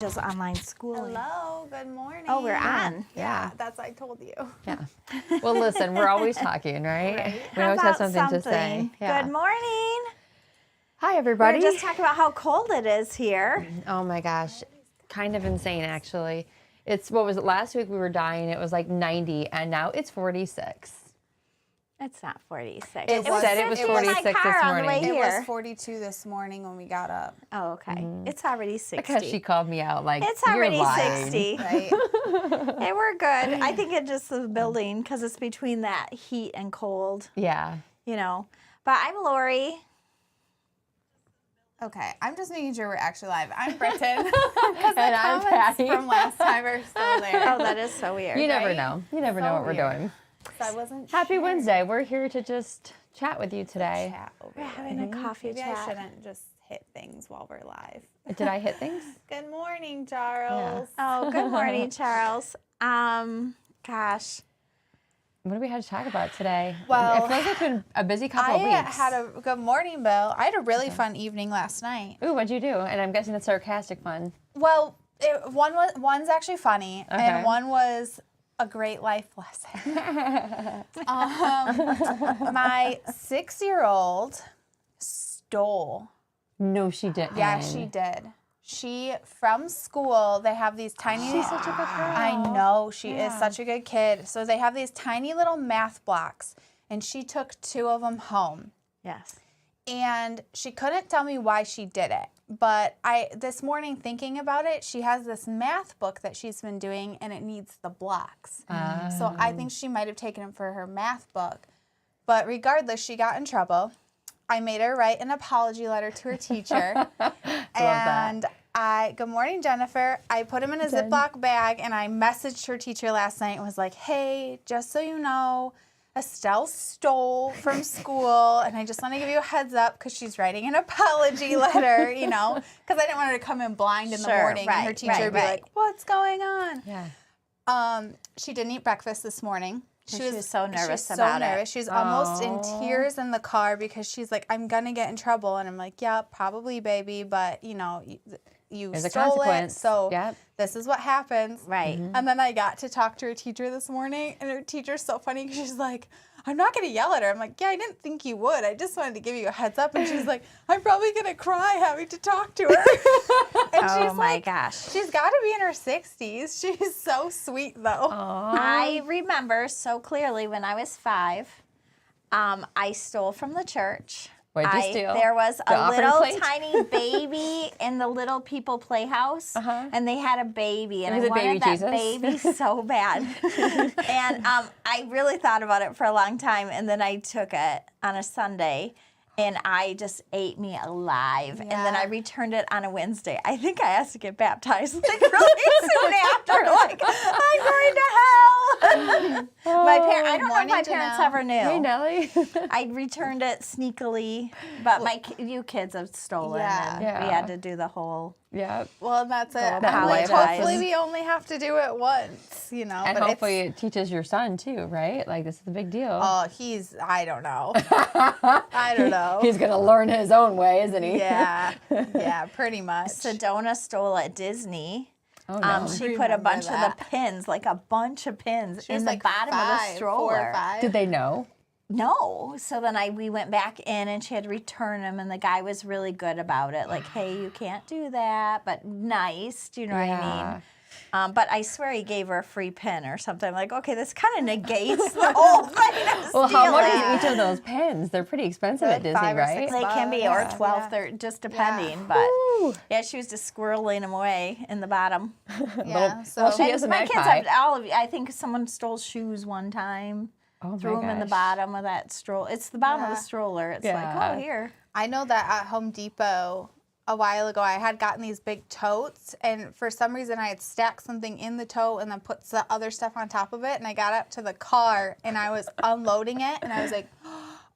Just online schooling. Hello, good morning. Oh, we're on. Yeah, that's what I told you. Yeah. Well, listen, we're always talking, right? We How always have about something to say. Yeah. Good morning. Hi, We everybody. were just talking about how cold it is here. Oh my gosh, kind of insane, actually. It's what was it? Last week we were dying. It was like 90, and now it's 46. It's not 46. It said it was 50 in my 46 car this on the way morning. It here. was 42 this morning when we got up. Oh, okay. It's already 60. Because she called me out like, It's you're already lying. 60. Right? Hey, we're good. I think it's just the building because it's between that heat and cold, Yeah. you know. But I'm Lori. Okay, I'm just making sure we're actually live. I'm Britton. Because the And I'm comments Patty. from last time are still there. Oh, that is so weird. You never Right? know. You never know So what we're weird. doing. So I wasn't Happy sure. Wednesday. We're here to just chat with you today. Chat over We're it. having a coffee Maybe chat. I shouldn't just hit things while we're live. Did I hit things? Good morning, Charles. Oh, good morning, Charles. Gosh. What do we have to talk about today? Well, it feels like it's been a busy couple of I weeks. had a good morning, Bill. I had a really fun evening last night. Ooh, what'd you do? And I'm guessing it's sarcastic fun. Well, one's actually funny, Okay. and one was a great life lesson. My 6-year-old stole. No, she didn't. Yeah, she did. She, from school, they have these tiny... She's such a good girl. I know, she is such a good kid. So they have these tiny little math blocks, and she took 2 of them home. Yes. And she couldn't tell me why she did it. But this morning thinking about it, she has this math book that she's been doing, and it needs the blocks. So I think she might have taken them for her math book. But regardless, she got in trouble. I made her write an apology letter to her teacher. And good morning, Jennifer. I put him in a Ziploc bag, and I messaged her teacher last night and was like, hey, just so you know, Estelle stole from school, and I just want to give you a heads up because she's writing an apology letter, you know, because I didn't want her to come in blind in the morning and her teacher would be like, what's going on? Yeah. She didn't eat breakfast this morning. She was so nervous She was about so it. nervous. She was almost in tears in the car because she's like, I'm going to get in trouble. And I'm like, yeah, probably, baby, but, you know, you There's a stole it, consequence. so Yep. this is what happens. Right. And then I got to talk to her teacher this morning, and her teacher's so funny because she's like, I'm not going to yell at her. I'm like, yeah, I didn't think you would. I just wanted to give you a heads up. And she's like, I'm probably going to cry having to talk to her. And Oh, she's my like, gosh. she's got to be in her 60s. She's so sweet, though. I remember so clearly when I was 5, I stole from the church. What'd you steal? There was The a offering little plate? tiny baby in the Little People Playhouse, and they had a baby, and Was I it baby wanted that Jesus? baby so bad. And I really thought about it for a long time, and then I took it on a Sunday, and I just ate me alive. And then I returned it on a Wednesday. I think I asked to get baptized like really soon after. Like, I'm going to hell. I don't know if my parents ever knew. Hey, Nellie. I returned it sneakily, but you kids have stolen, and Yeah. we had to do the whole. Yeah. Well, that's it. Go I'm like, apologize. hopefully we only have to do it once, you know. And but hopefully it teaches your son, too, right? Like, this is a big deal. I don't know. I don't know. He's going to learn his own way, isn't he? Yeah, pretty much. Sedona stole at Disney. Oh, no. She put a bunch of the pins, like a bunch of pins, She in was the like bottom of the 4 stroller. or 5. Did they know? No. So then we went back in, and she had to return them, and the guy was really good about it. Like, hey, you can't do that, but nice. Do you know what I mean? But I swear he gave her a free pin or something. I'm like, okay, this kind of negates the whole thing of Well, how much stealing. is each of those pins? They're pretty expensive at Disney, 5 or right? 6 They can be, or 12, 13, just depending. But Ooh. yeah, she was just squirreling them away in the bottom. Yeah, so well, she And is a my kids magpie. have all of. I think someone stole shoes one time. Oh, Threw my them in the gosh. bottom of that stroller. It's the bottom of the Yeah. stroller. It's Yeah. like, oh, here. I know that at Home Depot a while ago I had gotten these big totes, and for some reason I had stacked something in the tote and then put the other stuff on top of it, and I got up to the car and I was unloading it, and I was like,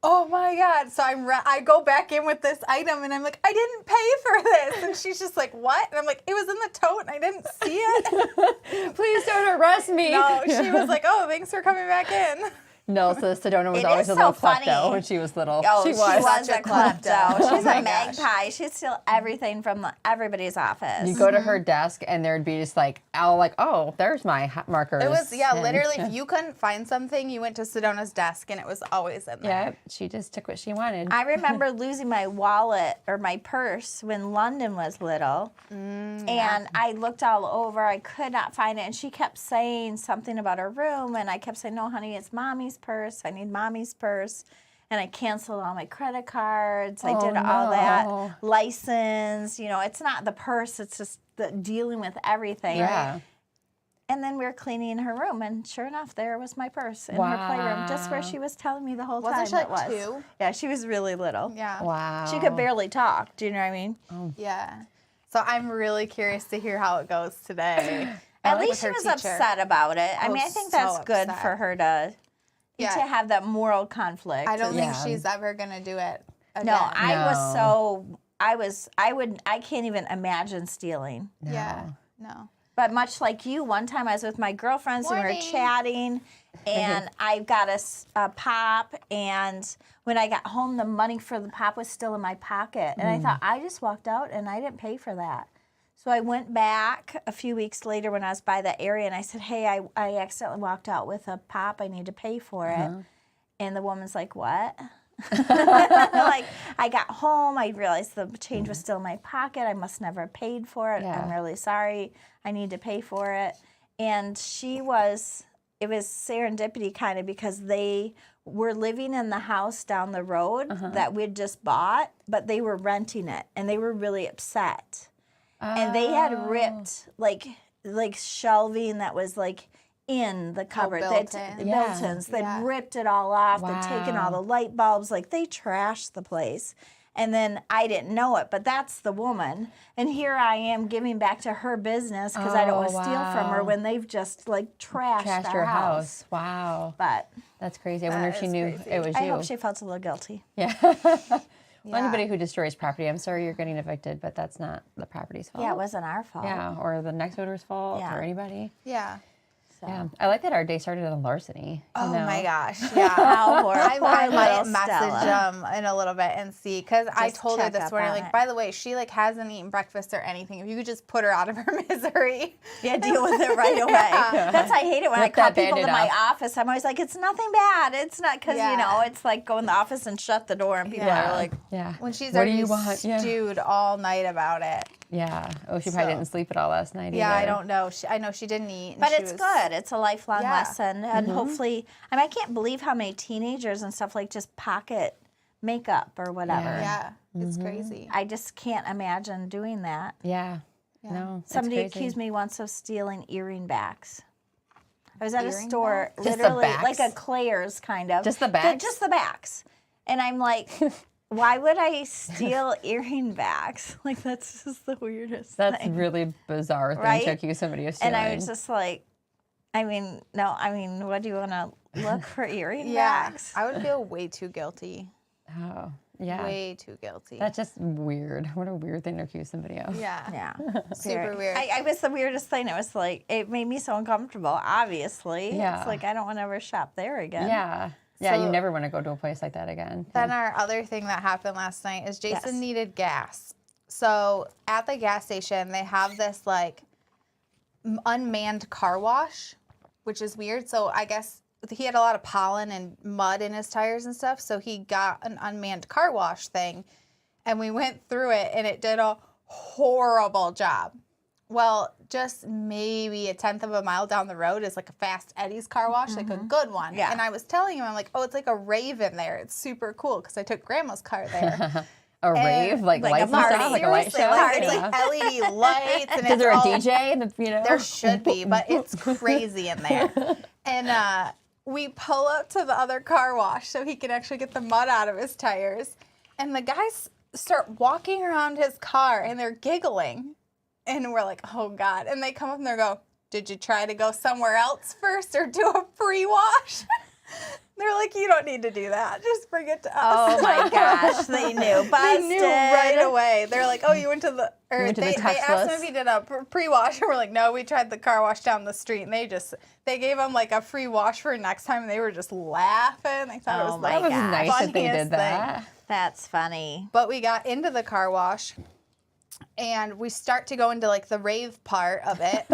oh my God. So I go back in with this item, and I'm like, I didn't pay for this. And she's just like, what? And I'm like, it was in the tote and I didn't see it. Please don't arrest me. No, she was like, oh, thanks for coming back in. No, so Sedona was It always is a little so funny. klepto when she was little. Oh, she was. a klepto. She's my a gosh. magpie. She'd steal everything from everybody's office. You go to her desk and there'd be just like, oh, there's my markers. It was, And- literally, if you couldn't find something, you went to Sedona's desk and it was always in there. Yeah, she just took what she wanted. I remember losing my wallet or my purse when London was little. And I looked all over. I could not find it. And she kept saying something about her room. And I kept saying, no, honey, it's mommy's purse. I need mommy's purse. And I canceled all my credit cards. I did all that. License. You know, it's not the purse. It's just dealing with everything. Yeah. And then we were cleaning her room. And sure enough, there was my purse in her playroom. Just where she was telling me the whole time Wasn't she it like was. 2? Yeah, she was really little. Yeah. Wow. She could barely talk. Do you know what I mean? Yeah. So I'm really curious to hear how it goes today. At with least she her was teacher. upset about it. I Oh, mean, I think so that's good upset. for her to have that moral conflict. I don't think Yeah. she's ever going to do it again. No, I No. I can't even imagine stealing. Yeah. No. But much like you, one time I was with my girlfriends and we were Morning. chatting, and I got a pop, and when I got home, the money for the pop was still in my pocket, and I thought, I just walked out and I didn't pay for that. So I went back a few weeks later when I was by that area, and I said, hey, I accidentally walked out with a pop. I need to pay for it. And the woman's like, what? Like, I got home, I realized the change was still in my pocket. I must never have paid for it. Yeah. I'm really sorry. I need to pay for it. And it was serendipity kind of, because they were living in the house down the road that we'd just bought, but they were renting it, and they were really upset. And they had ripped like shelving that was like in the cupboard. built-in. The Yeah. built-ins. They'd Yeah. ripped it all off. They'd taken all Wow. the light bulbs. Like, they trashed the place. And then I didn't know it, but that's the woman. And here I am giving back to her business because I don't want to steal from her wow. when they've just like trashed Trashed our your house. house. Wow. But That's crazy. I wonder if she is knew crazy. it was I you. hope she felt a little guilty. Yeah. Well, Yeah. anybody who destroys property, I'm sorry you're getting evicted, but that's not the property's fault. Yeah, it wasn't our fault. Yeah, or the next owner's fault, Yeah. or anybody. Yeah. So. Yeah, I like that our day started on larceny. Oh you know? my gosh. Yeah. How horrible. I might little message Stella. in a little bit and see, because I Just told her check this up morning, on like, it. by the way, she like hasn't eaten breakfast or anything. If you could just put her out of her misery. Yeah, deal with it right away. That's why I hate it when Rip I call that people to Band-Aid my office. I'm always like, it's nothing bad. It's not, because, Yeah. you know, it's like go in the office and shut the door, and people Yeah. are like, Yeah. When she's what do already you want? Yeah. stewed all night about it. Yeah. Oh, she probably So- didn't sleep at all last night. Yeah, I either. don't know. I know she didn't eat. and but she it's was- good. It's a lifelong Yeah. lesson. And hopefully, I mean, I can't believe how many teenagers and stuff like just pocket makeup or whatever. Yeah, it's crazy. I just can't imagine doing that. Yeah. No. it's Somebody crazy. accused me once of stealing earring backs. I was at a Earring store, Just the literally like a backs? Claire's kind of. Just the backs? Just the backs. And I'm like, why would I steal earring backs? Like, that's just the weirdest That's thing. really bizarre thing Right? to accuse somebody of stealing. And I was just like, what do you want to look for earring Yeah, backs? I would feel way too guilty. Oh, yeah. Way too guilty. That's just weird. What a weird thing to accuse somebody of. yeah. Yeah. Super weird. I was the weirdest thing. It was like, it made me so uncomfortable, obviously. Yeah. It's like, I don't want to ever shop there again. Yeah. Yeah, So- you never want to go to a place like that again. Then our other thing that happened last night is Jason Yes. needed gas. So at the gas station, they have this like unmanned car wash, which is weird. So I guess he had a lot of pollen and mud in his tires and stuff. So he got an unmanned car wash thing, and we went through it, and it did a horrible job. Well, just maybe a 1/10 of a mile down the road is like a Fast Eddie's car wash, like a good one. Yeah. And I was telling him, I'm like, oh, it's like a rave in there. It's super cool because I took grandma's car there. A rave, like like a lights and party. stuff, like a light Seriously, show. like, it's Yeah. like LED lights. And Is it's there a all, DJ? There should be, but it's crazy in there. And we pull up to the other car wash so he can actually get the mud out of his tires. And the guys start walking around his car and they're giggling. And we're like, oh God. And they come up and they go, did you try to go somewhere else first or do a pre-wash? They're like, you don't need to do that. Just bring it to us. Oh my gosh, they knew. They knew Busted. right away. They're like, oh, you went to the... Or went to the they asked him touchless? if he did a pre-wash. And we're like, no, we tried the car wash down the street. And they gave him like a free wash for next time. And they were just laughing. They thought it was Oh like my That was gosh. nice that they funniest did that. That's funny. But we got into the car wash. And we start to go into like the rave part of it.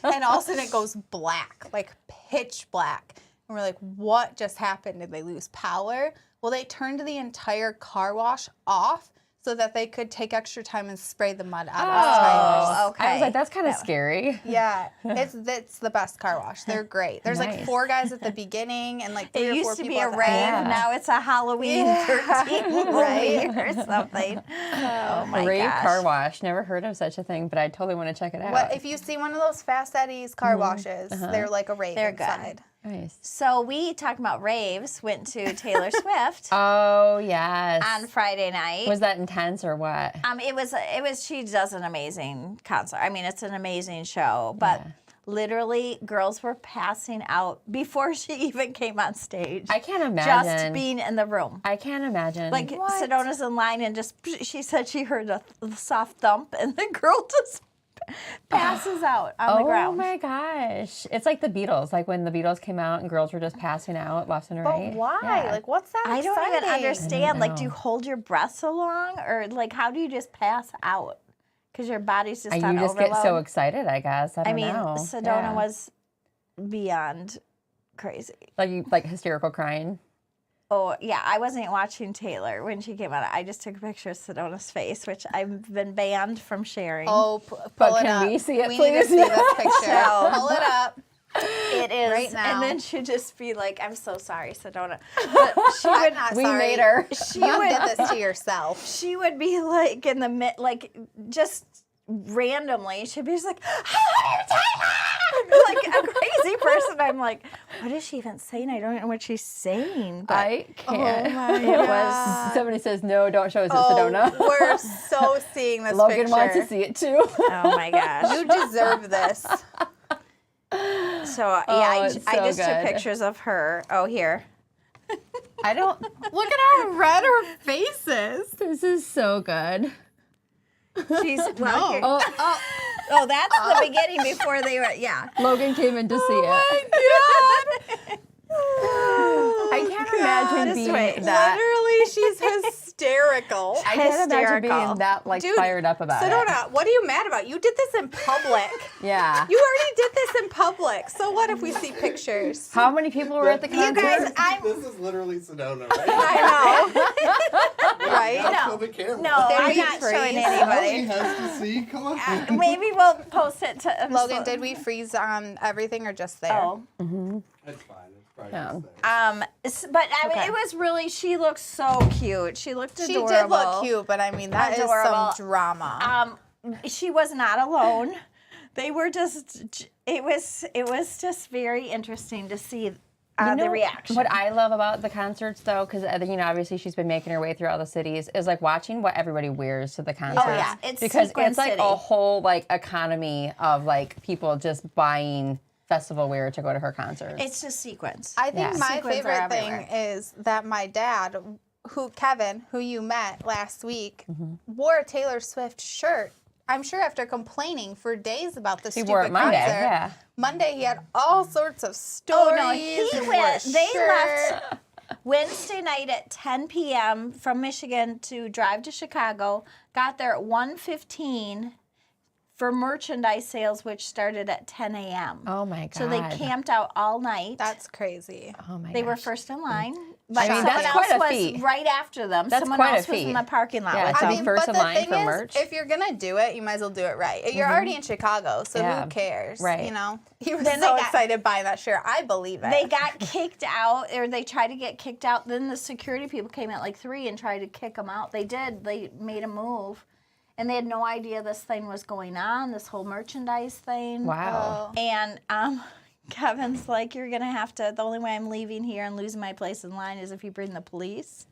And all of a sudden it goes black, like pitch black. And we're like, what just happened? Did they lose power? Well, they turned the entire car wash off so that they could take extra time and spray the mud out of the tires. Oh, okay. I was like, that's kind of scary. Yeah, it's the best car wash. They're great. There's like Nice. 4 guys at the beginning and like 3 It or 4 used to people be a at the rave, end. Yeah. now it's a Halloween 13 movie or something. Oh my Rave gosh. car wash. Never heard of such a thing, but I totally want to check it out. What if you see one of those Fast Eddie's car washes? They're like a rave They're good. inside. Nice. So we talking about raves, went to Taylor Swift Oh, yes. on Friday night. Was that intense or what? It was she does an amazing concert. I mean, it's an amazing show, but Yeah. literally girls were passing out before she even came on stage. I can't imagine. Just being in the room. I can't imagine. Like What? Sedona's in line and just she said she heard a soft thump and the girl just passes out on the ground. Oh my gosh. It's like the Beatles. Like when the Beatles came out and girls were just passing out left and right. But why? Yeah. Like, what's that I don't even exciting? understand. Like, do know. you hold your breath so long, or like, how do you just pass out? Because your body's just You on just overload. get so excited, I guess. I don't I mean, know. Sedona Yeah. was beyond crazy. like hysterical crying. Oh yeah, I wasn't watching Taylor when she came out. I just took a picture of Sedona's face, which I've been banned from sharing. Oh, But pull it can up. we see it, We need to please? see this picture. So- Pull it up. it is right now. And then she'd just be like, "I'm so sorry, Sedona." But she I'm would not We sorry. made her. You did this to yourself. she would be like in the mid, like just randomly, she'd be just like, "Hi, Taylor!" like a crazy person. I'm like, what is she even saying? I don't know what she's saying. But I can't. my it was. Somebody says, no, don't show us it's Oh, Sedona. we're so seeing this Logan picture. wants to see it too. oh my gosh. You deserve this. So yeah, I it's so just took good. pictures of her. Oh, here. I don't. Look at how red her face is. This is so good. She's well. Here. Oh, Oh, that's the beginning before they were. Yeah. Logan came in to see it. I can't imagine Just being wait. that. Literally, she's hysterical. I can't imagine hysterical. being that like Dude, fired up about it. Sedona, what are you mad about? You did this in public. Yeah. You already did this in public. So what if we see pictures? How many people were at the concert? guys, This is literally Sedona, right? I know. Right? Right? Show the camera. No, Did I'm we not freeze? showing Nobody anybody. has to see. Come on. Maybe we'll post it to Logan, did we freeze on everything or just there? Oh. It's fine. It's probably Yeah. just there. But I mean, Okay. it was really. She looked so cute. She looked She adorable. did look cute, but I mean, that is Adorable. some drama. She was not alone. They were just. It was just very interesting to see the reaction. What I love about the concerts, though, because obviously she's been making her way through all the cities, is like watching what everybody wears to the concerts. Oh, yeah. It's because sequin it's like city. a whole like economy of like people just buying festival wear to go to her concerts. It's just sequence. I think Yeah. my Sequins are favorite thing everywhere. is that my dad, Kevin, who you met last week, wore a Taylor Swift shirt. I'm sure after complaining for days about this He stupid wore it Monday, concert. yeah. Monday he had all sorts of stories. Oh no, he and went. wore a They shirt. left Wednesday night at 10 p.m. from Michigan to drive to Chicago. Got there at 1:15 for merchandise sales, which started at 10 a.m. Oh my god. So they camped out all night. That's crazy. Oh my They were gosh. first in line. But I mean, someone that's else quite a was feat. right after them. That's Someone quite a else was in feat. the parking lot Yeah, with to them. be first but in the line thing for is, merch. if you're gonna do it, you might as well do it right. You're already in Chicago, so Yeah. who cares? Right. You know, he was Then so they got- excited buying that shirt. I believe it. They got kicked out, or they tried to get kicked out. Then the security people came at like 3 and tried to kick them out. They did. They made a move. And they had no idea this thing was going on, this whole merchandise thing. Wow. And Kevin's like, you're going to have to, the only way I'm leaving here and losing my place in line is if you bring the police.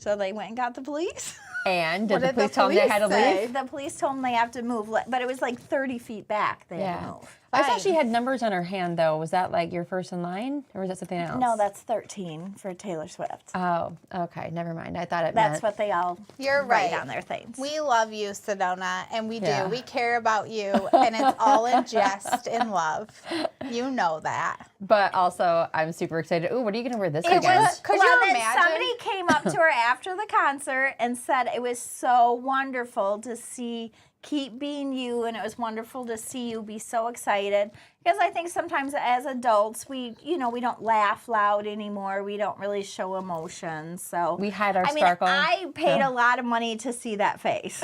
So they went and got the police. And What did the did the police tell them they had to police say? leave? The police told them they have to move, but it was like 30 feet back they had to move. I saw she had numbers on her hand, though. Was that like your first in line, or was that something else? No, that's 13 for Taylor Swift. Oh, okay. Never mind. I thought it That's meant. what they all You're write right. on their things. We love you, Sedona, and we do. Yeah. We care about you, and it's all in jest and love. You know that. But also, I'm super excited. Ooh, what are you going to wear this It weekend? was, Could well, you then imagine? somebody came up to her after the concert and said it was so wonderful to see keep being you, and it was wonderful to see you be so excited. Because I think sometimes as adults, we don't laugh loud anymore. We don't really show emotions. So We hide our I mean, sparkle. I paid a lot of money to see that face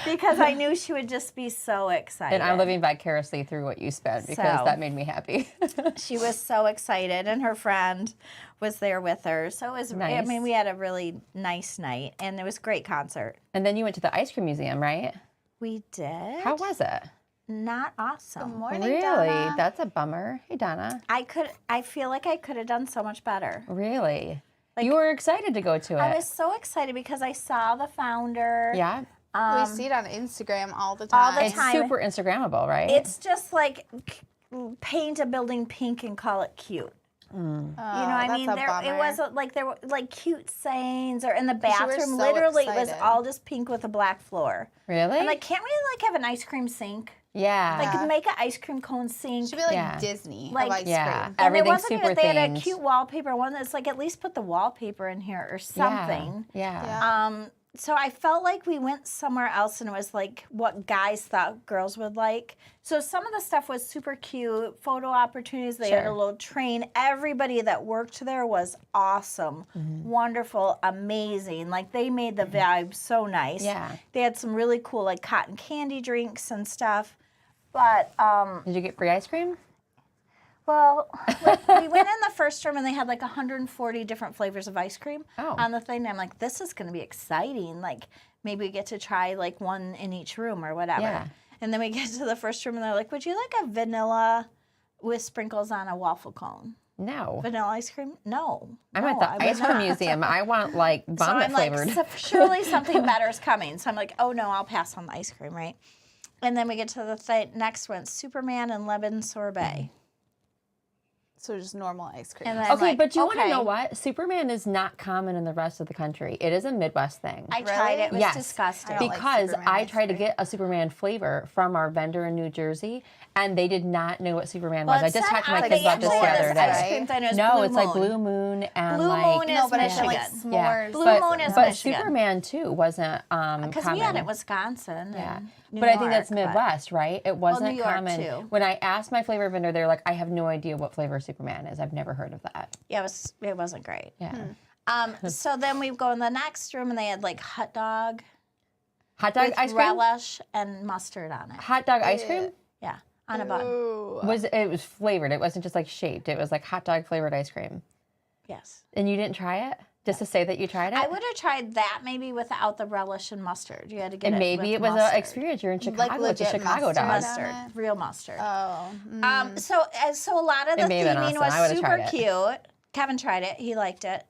because I knew she would just be so excited. And I'm living vicariously through what you spent because So. that made me happy. She was so excited, and her friend was there with her. So it was. I Nice. mean, we had a really nice night, and it was a great concert. And then you went to the ice cream museum, right? We did. How was it? Not awesome. Morning, Really? Donna. That's a bummer. Hey, Donna. I feel like I could have done so much better. Really? You were excited to go to it. I was so excited because I saw the founder. Yeah. We see it on Instagram all the time. all the It's time. super Instagrammable, right? It's just like paint a building pink and call it cute. You know what I mean? It wasn't like there were like cute sayings or in the were bathroom. so Literally, it was excited. all just pink with a black floor. Really? I'm like, can't we like have an ice cream sink? yeah. Like make an ice cream cone sink. Should be like Yeah. Disney Like- of ice Yeah. cream. And it Everything's wasn't even, super they had a themed. cute wallpaper one that's like, at least put the wallpaper in here or something. Yeah. Yeah. So I felt like we went somewhere else and it was like what guys thought girls would like. So some of the stuff was super cute, photo opportunities. They had a Sure. little train. Everybody that worked there was awesome, wonderful, amazing. Like they made the vibe so nice. Yeah. They had some really cool like cotton candy drinks and stuff. But Did you get free ice cream? well, we went in the first room and they had like 140 different flavors of ice cream Oh. on the thing. And I'm like, this is going to be exciting. Like maybe we get to try like one in each room or whatever. Yeah. And then we get to the first room and they're like, would you like a vanilla with sprinkles on a waffle cone? No. Vanilla ice cream? No. I'm No, at the I would ice cream not. museum. I want like So vomit I'm like, flavored. surely something better is coming. So I'm like, oh no, I'll pass on the ice cream, right? And then we get to the next one, Superman and lemon sorbet. So just normal ice cream. And then Okay, like, but you want to okay. know what? Superman is not common in the rest of the country. It is a Midwest thing. I tried it. It was Yes. disgusting. I don't like Because Superman I ice tried to cream. get a Superman flavor from our vendor in New Jersey, and they did not know what Superman was. Well, I just talked to my they kids about this actually the had other this ice day. cream thing. It was No, Blue it's like Moon. Blue Moon and Blue like Moon is no, but it's Michigan. like s'mores. Blue but, Moon is but Michigan. Superman too wasn't Because common. we had it in Wisconsin. Yeah. And New But I think that's York, but- Midwest, right? It wasn't New York, common. too. When I asked my flavor vendor, they're like, I have no idea what flavor Superman is. I've never heard of that. Yeah, it wasn't great. Yeah. So then we go in the next room and they had like hot dog Hot dog with ice cream? relish and mustard on it. Hot dog ice cream? Yeah, on a bun. Ooh. It was flavored. It wasn't just like shaped. It was like hot dog flavored ice cream. Yes. And you didn't try it? Just to say that you tried it? I would have tried that maybe without the relish and mustard. You had to get And it maybe with it was mustard. an experience. You're in Chicago with the legit Chicago mustard. dog. Mustard, on it? real mustard. Oh. So a lot of the It may have been theming awesome. I was would've super tried it. cute. Kevin tried it. He liked it.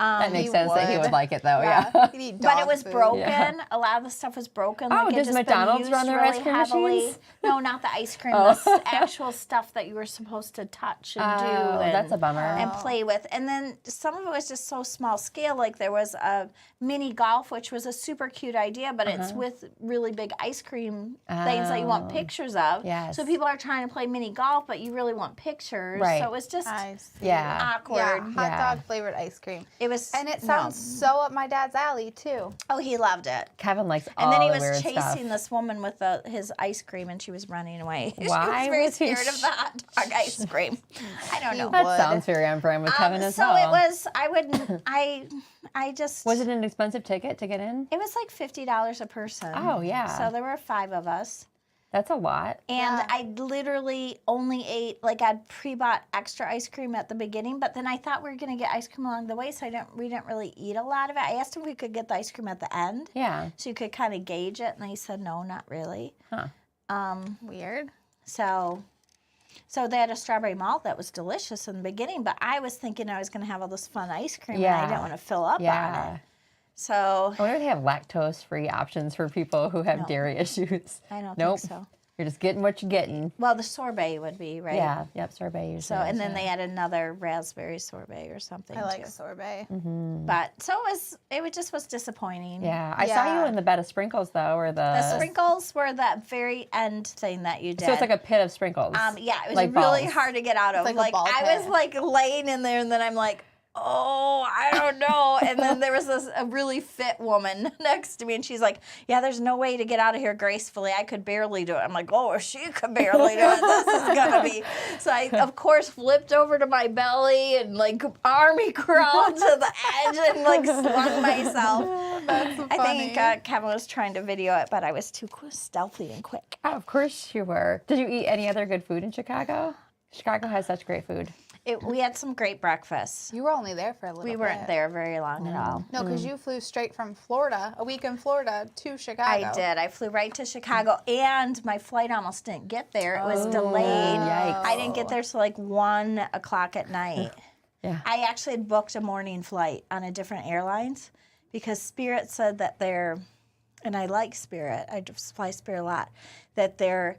That makes He sense that he would. would like it though, Yeah. yeah. He'd eat But it dog was food. broken. Yeah. A lot of the stuff was broken. Oh, like it does just been McDonald's used run their really ice cream heavily. machines? No, not the ice cream. Oh. The actual stuff that you were supposed to touch and do. Oh, And, that's a bummer. And play with. And then some of it was just so small scale. Like there was a mini golf, which was a super cute idea, but it's with really big ice cream things that you want Oh. pictures of. Yes. So people are trying to play mini golf, but you really want pictures. Right. So it was just I see. Yeah. awkward. Yeah, hot Yeah. dog flavored ice cream. It was. And it no. sounds so up my dad's alley too. Oh, he loved it. Kevin likes all And then he the was weird chasing stuff. this woman with his ice cream, and she was running away. She Why was very was he scared of the hot dog ice cream. I don't know. That would. sounds very on brand with Kevin as so well. it was. I wouldn't. I just. Was it an expensive ticket to get in? It was like $50 a person. Oh, yeah. So there were 5 of us. That's a lot. And Yeah. I literally only ate, like I'd pre-bought extra ice cream at the beginning, but then I thought we were going to get ice cream along the way, so we didn't really eat a lot of it. I asked if we could get the ice cream at the end, Yeah. so you could kind of gauge it, and they said no, not really. Huh. Weird. So So they had a strawberry malt that was delicious in the beginning, but I was thinking I was going to have all this fun ice cream, and I didn't want to fill up on it. So I wonder if they have lactose-free options for people who have dairy issues. I don't Nope. think so. You're just getting what you're getting. Well, the sorbet would be, right? Yeah, yep, sorbet usually. So, and then they had another raspberry sorbet or something I like too. sorbet. But so it just was disappointing. Yeah, I saw you in the bed of sprinkles though, or The sprinkles were that very end thing that you did. So it's like a pit of sprinkles. Yeah, it was like really balls. hard to get out of. It's Like like a ball I was pit. like laying in there, and then I'm like, oh, I don't know. And then there was a really fit woman next to me, and she's like, yeah, there's no way to get out of here gracefully. I could barely do it. I'm like, oh, if she could barely do it, this is gonna be. So I, of course, flipped over to my belly and like army crawled to the edge and like slung myself. That's funny. I think Kevin was trying to video it, but I was too stealthy and quick. Oh, of course you were. Did you eat any other good food in Chicago? Chicago has such great food. We had some great breakfasts. You were only there for a little bit. We weren't there very long at all. No, because you flew straight from Florida, a week in Florida, to Chicago. I did. I flew right to Chicago, and my flight almost didn't get there. It was delayed. Yikes. I didn't get there till like 1 o'clock at night. Yeah. I actually had booked a morning flight on a different airlines because Spirit said that and I like Spirit, I just fly Spirit a lot, that their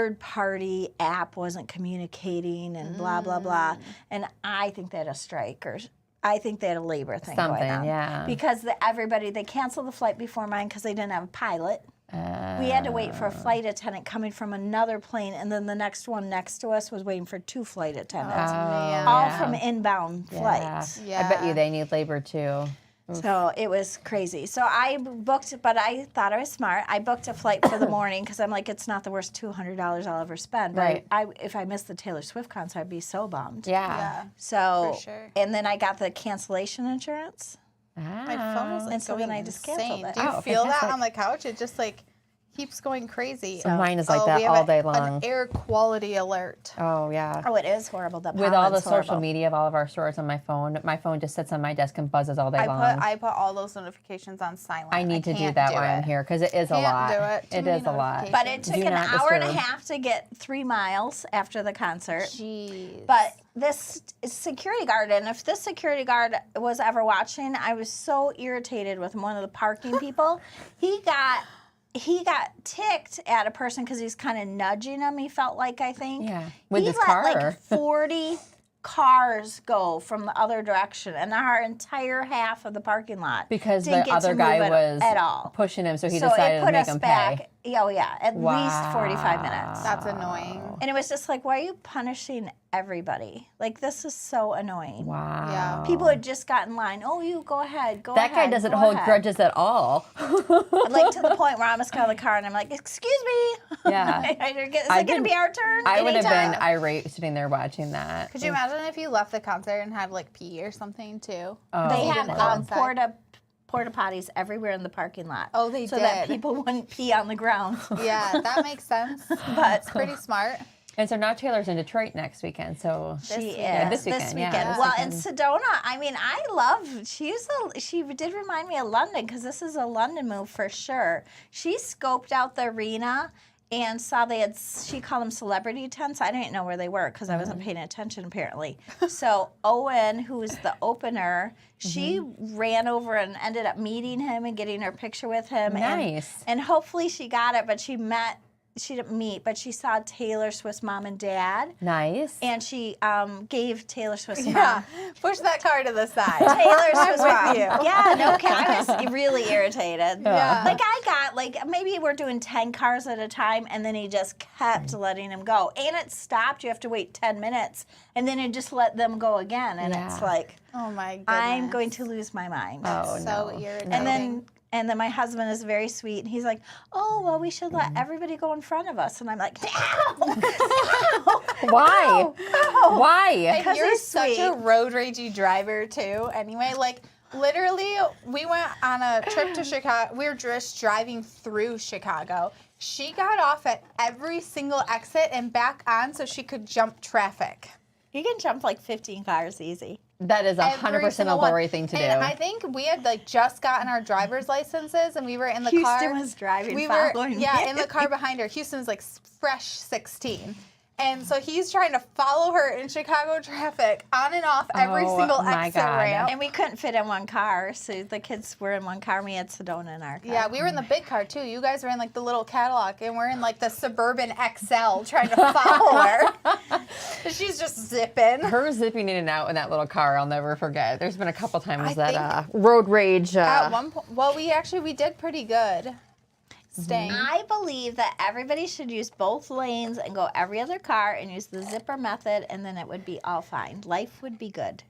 third-party app wasn't communicating and blah, blah, blah. And I think they had a strike or I think they had a labor thing going on. Yeah. Because they canceled the flight before mine because they didn't have a pilot. We had to wait for a flight attendant coming from another plane, and then the next one next to us was waiting for 2 flight attendants, man. all from inbound flights. I bet you they need labor too. So it was crazy. So I booked, but I thought I was smart. I booked a flight for the morning because I'm like, it's not the worst $200 I'll ever spend. But Right. if I missed the Taylor Swift concert, I'd be so bummed. Yeah. So, For sure. and then I got the cancellation insurance. My phone was like And so going then I just insane. canceled it. Do you Oh, feel fantastic. that on the couch? It just like keeps going crazy. So mine is like we that have all day An long. air quality alert. Oh yeah. Oh, it is horrible. The With all the pollen's social horrible. media of all of our stores on my phone just sits on my desk and buzzes all day long. I put all those notifications on silent. I need to do can't that do while I'm it. here because it is a Can't lot. do it. Too It many is a lot. But it took Do an not hour and a disturb. half to get 3 miles after the concert. Jeez. But this security guard, and if this security guard was ever watching, I was so irritated with one of the parking people. He got ticked at a person because he's kind of nudging him. He felt like, I think. Yeah. With he his let car. like 40 cars go from the other direction, and our entire half of the parking lot Because didn't the get other to guy move was at all. pushing him, so he So decided it to put make us him back. pay. Oh yeah, at least 45 minutes. That's annoying. And it was just like, why are you punishing everybody? Like, this is so annoying. Wow. Yeah. People had just got in line. Oh, you go ahead. Go That ahead. guy doesn't go hold ahead. grudges at all. Like to the point where I almost got out of the car and I'm like, excuse me. Yeah. Is it I've going to been- be our turn? I would have anytime? been irate sitting there watching that. Could you imagine if you left the concert and had like pee or something too? Oh, They You have didn't go inside. porta potties everywhere in the parking lot. Oh, they so that did. people wouldn't pee on the ground. Yeah, that makes sense. But It's pretty smart. And so now Taylor's in Detroit next weekend. So She is. Yeah, this weekend, yeah, this well, weekend. and Sedona, I mean, I love, she did remind me of London because this is a London move for sure. She scoped out the arena and saw she called them celebrity tents. I didn't know where they were because I wasn't paying attention apparently. So Owen, who was the opener, she ran over and ended up meeting him and getting her picture with him. Nice. And hopefully she got it, but she didn't meet, but she saw Taylor Swift's mom and dad. Nice. And she gave Taylor Swift's mom. Yeah, push that car to the side. Taylor Swift's with mom. you. Yeah, no kidding. I was really irritated. Yeah. Like I got maybe we're doing 10 cars at a time, and then he just kept letting them go. And it stopped. You have to wait 10 minutes, and then it just let them go again. And it's Yeah. like, Oh my goodness. I'm going to lose my mind. Oh, so no. irritating. And then my husband is very sweet, and he's like, "Oh, well, we should let everybody go in front of us." And I'm like, "No, Why? no." Why? And Because you're he's such sweet. a road ragey driver too. Anyway, like literally, we went on a trip to Chicago. We were just driving through Chicago. She got off at every single exit and back on so she could jump traffic. You can jump like 15 cars easy. That is Every 100% a single one. Lori thing to do. And I think we had like just gotten our driver's licenses and we were in the car. Houston was driving, We were following yeah me. in the car behind her. Houston was like fresh 16. And so he's trying to follow her in Chicago traffic on and off every Oh, single my exit God. ramp. And we couldn't fit in one car, so the kids were in one car. And we had Sedona in our car. Yeah, we were in the big car too. You guys were in like the little Cadillac, and we're in like the Suburban XL trying to follow her. She's just zipping. Her zipping in and out in that little car, I'll never forget. There's been a couple times I that road rage. At one point, well, we did pretty good. Staying. I believe that everybody should use both lanes and go every other car and use the zipper method, and then it would be all fine. Life would be good.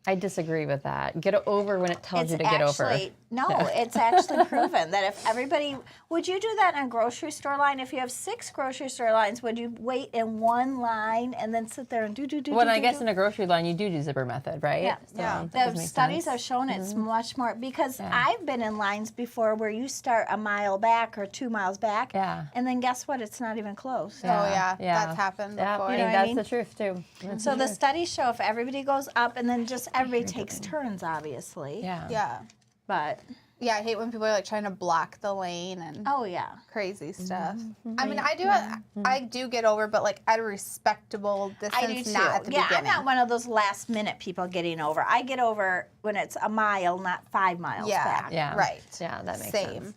I disagree with that. Get over when it tells you to get over. No, it's actually proven that if everybody, would you do that in a grocery store line? If you have 6 grocery store lines, would you wait in one line and then sit there and do? Well, I guess in a grocery line, you do zipper method, right? Yeah. So Yeah. that does The make studies sense. have shown it's much more, because I've been in lines before where you start a mile back or 2 miles back, Yeah. and then guess what? It's not even close. Oh yeah, that's happened Yeah, before. I You know think what I that's mean? the truth too. That's So the the truth. studies show if everybody goes up and then just everybody takes turns, obviously. Yeah. Yeah. But, Yeah, I hate when people are like trying to block the lane and oh yeah. crazy stuff. Mm-hmm. I mean, I do get over, but like at a respectable I do distance, too. not at the Yeah, beginning. I'm not one of those last minute people getting over. I get over when it's a mile, not 5 miles back. Yeah. Right. Yeah, that makes Same. sense.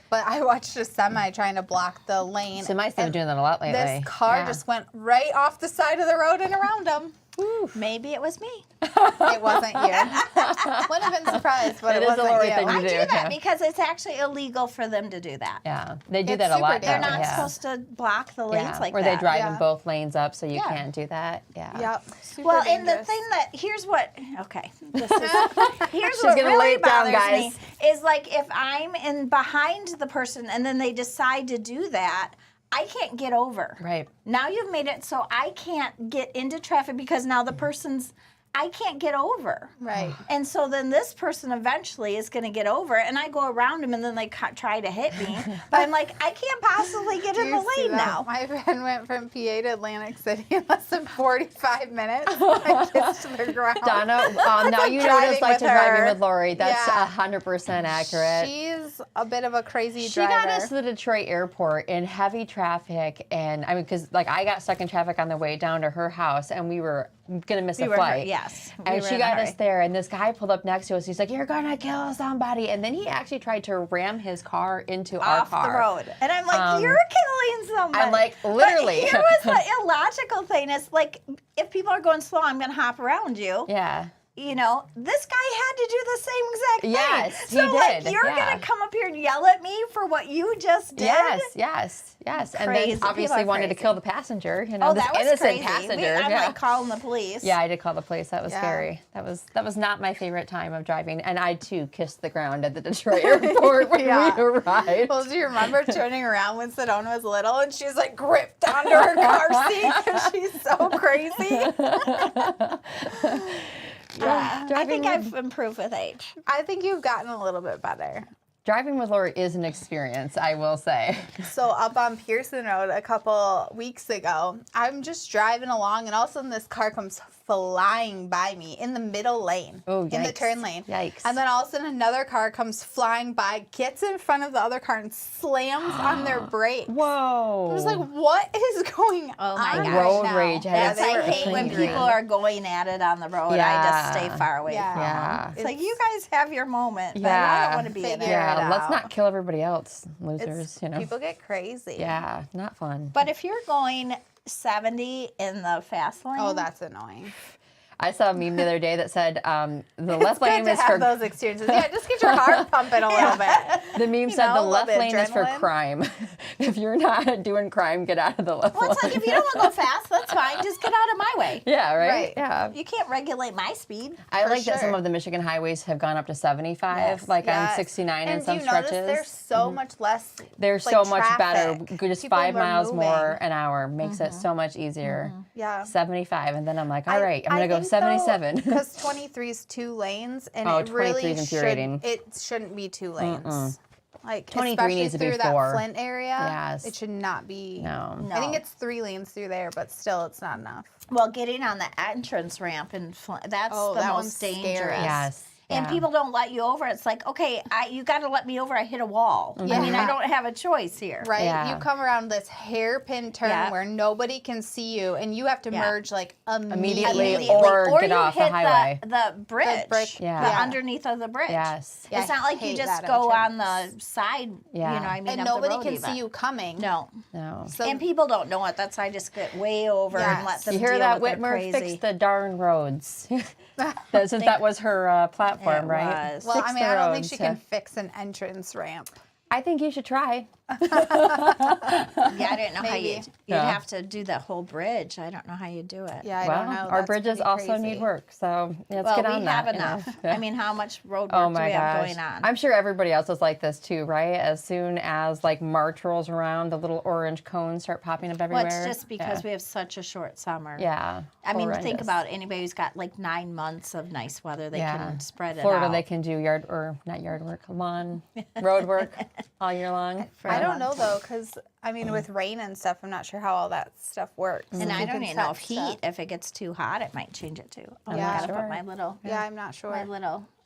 But I watched a semi trying to block the lane. So my been and doing that a lot lately. This car Yeah. just went right off the side of the road and around him. Maybe it was me. It wasn't you. Wouldn't have been surprised, but It it, is a wasn't Lori you. thing I to do do, that yeah. because it's actually illegal for them to do that. Yeah, they do It's that a lot. super They're though, not yeah. supposed to block the lanes Yeah. like Or that. they drive in Yeah. both lanes up, so you Yeah. can't do that. Yeah. Yep. Super Well, and the dangerous. thing that here's what this is here's She's what gonna really lay it down, bothers me guys. is like if I'm in behind the person and then they decide to do that, I can't get over. Right. Now you've made it so I can't get into traffic because now the person's I can't get over. Right. And so then this person eventually is going to get over, and I go around them, and then they try to hit me. But I'm like, I can't possibly get in Do the you see lane that? now. My friend went from PA to Atlantic City in less than 45 minutes. I kissed the ground. Donna, now you know what it's Driving like to with driving her. with Lori. That's Yeah. 100% accurate. She's a bit of a crazy She driver. got us to the Detroit airport in heavy traffic, and I mean, because like I got stuck in traffic on the way down to her house, and we were gonna miss a flight. Yes. we And were she in a got us hurry. there, and this guy pulled up next to us. He's like, "You're gonna kill somebody!" And then he actually tried to ram his car into our Off car. the road. And I'm like, you're killing somebody. I'm like, literally. But here was the illogical thing is like, if people are going slow, I'm going to hop around you. Yeah. You know, this guy had to do the same exact thing. Yes, he so, like, did, you're yeah. going to come up here and yell at me for what you just did? Yes. And Crazy. then People obviously are wanted to crazy. kill the passenger. You know, Oh, this that was innocent crazy. passenger. I'm yeah. like calling the police. Yeah, I did call the police. That was Yeah. scary. That was not my favorite time of driving. And I too kissed the ground at the Detroit airport when Yeah. we arrived. Well, do you remember turning around when Sedona was little and she's like gripped onto her car seat because she's so crazy? I Driving think with- I've improved with age. I think you've gotten a little bit better. Driving with Lori is an experience, I will say. So up on Pearson Road a couple weeks ago, I'm just driving along and all of a sudden this car comes flying by me in the middle lane, Oh, in the yikes. turn lane. Yikes. And then all of a sudden another car comes flying by, gets in front of the other car and slams on their brakes. Whoa. I was like, what is going Oh my on gosh. Road now? rage. I Yeah, That's they I were hate when angry. people are going at it on the road. I Yeah. just stay far away Yeah. from Yeah. them. It's like, you guys have your moment, but I Yeah. don't want to be in Figure it. it yeah, let's out. not kill everybody else, It's- losers, you know. People get crazy. Yeah, not fun. But if you're going 70 in the fast lane, Oh, that's annoying. I saw a meme the other day that said the It's left good lane to is have for those experiences. Yeah, just get your heart pumping a little bit. the meme said know, the a little left bit lane is for adrenaline. crime. If you're not doing crime, get out of the left well, it's lane. like if you don't want to go fast, that's fine. Just get out of my way. Yeah, right? Right. Yeah. You can't regulate my speed. I For like that some sure. of the Michigan highways have gone up to 75, Yes. like on Yes. 69 and in some do you notice stretches. there's so much less. They're like, so much better. traffic. Just People 5 are miles moving. more an hour makes it so much easier. Yeah. 75, and then I'm like, all right, I'm going to go 77. Because 23 is 2 lanes, and Oh, it really 23 is infuriating. shouldn't be 2 lanes. Like 23 especially needs to be through that 4. Flint area. Yes. It should not be. No. I think it's 3 lanes through there, but still, it's not enough. Well, getting on the entrance ramp and that's Oh, the that most one's scary. dangerous. Yes. And Yeah. people don't let you over. It's like, okay, you got to let me over. I hit a wall. I mean, I don't have a choice here. Right? Yeah. You come around this hairpin turn Yeah. where nobody can see you, and you have to merge like Immediately immediately. or get you off the hit highway. the bridge, brick, Yeah. the Yeah. underneath of the bridge. Yes. Yeah, It's I not like you hate just that go on entrance. the side, Yeah. you know, I mean, And of the nobody road can even. see you coming. No. No. So And people don't know it. That's why I just get way over and let Yes. them You hear deal that, with their Whitmer? Fix crazy. the darn roads. Since that was her platform, It right? was. well, Fix I mean, the I don't think roads, she yeah. can fix an entrance ramp. I think you should try. Yeah, I didn't know how Maybe. you'd Yeah. have to do the whole bridge. I don't know how you do it. Yeah, I Well, don't know. our That's bridges pretty also crazy. need work, so let's Well, get we on have that. enough. Yeah. I mean, how much road work Oh do my we have gosh. going on? I'm sure everybody else is like this too, right? As soon as like March rolls around, the little orange cones start popping up Well, everywhere. it's just because yeah. we have such a short summer. Yeah. I mean, think horrendous. about anybody who's got like 9 months of nice weather. They can spread it Florida, out. they can do road work all year long. I don't know though, because I mean, with rain and stuff, I'm not sure how all that stuff works. And If I you don't can even know set if heat, stuff. if it gets too hot, it might change it too. Oh, Yeah. I gotta Sure. put my little, Yeah, I'm not sure.